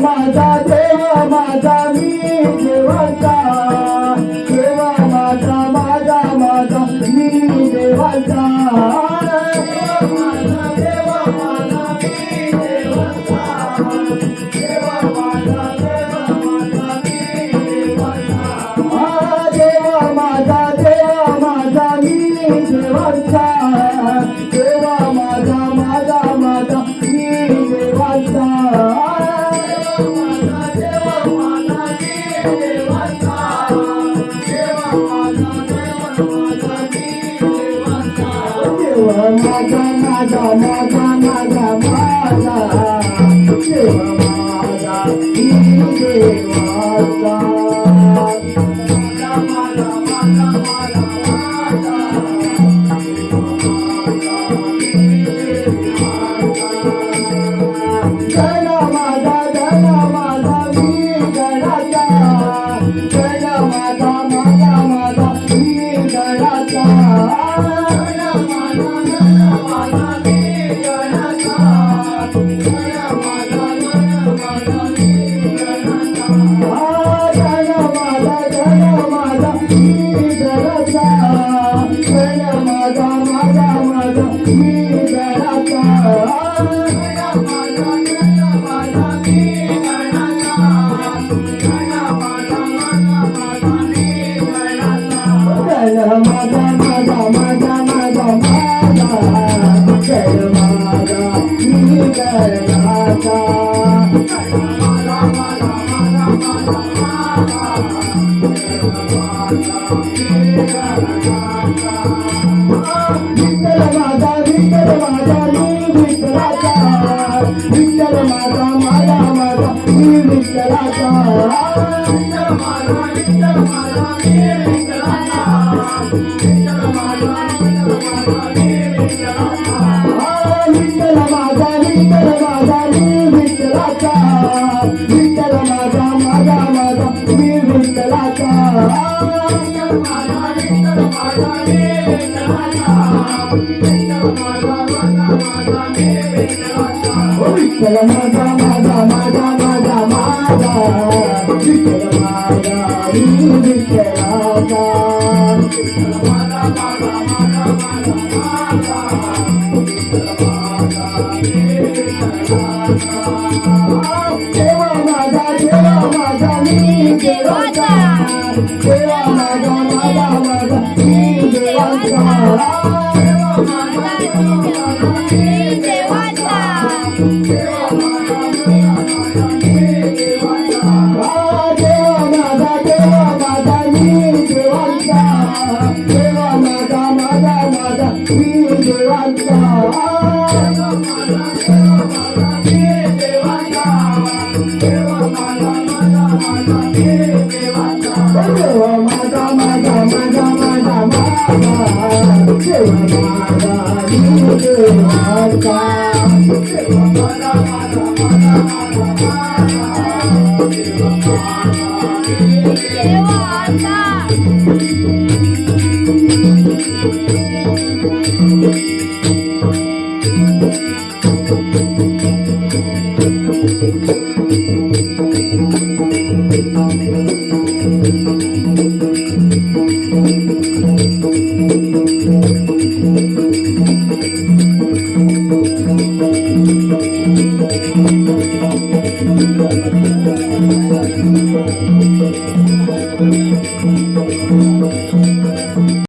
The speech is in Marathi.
माझा देवा माझा मी देवाचा देवा माझा माझा माझा मी देवाचा देवा माझा मी देवाचा देवा माझा मी देवाचा देवा माझा मी देवाचा देवा माझा माझा मी देवाचा माझा माझा माझा माझा माझा देवा माझा मी देवाचा गणा माझा मी गणाचा गणा माझा मी गणाचा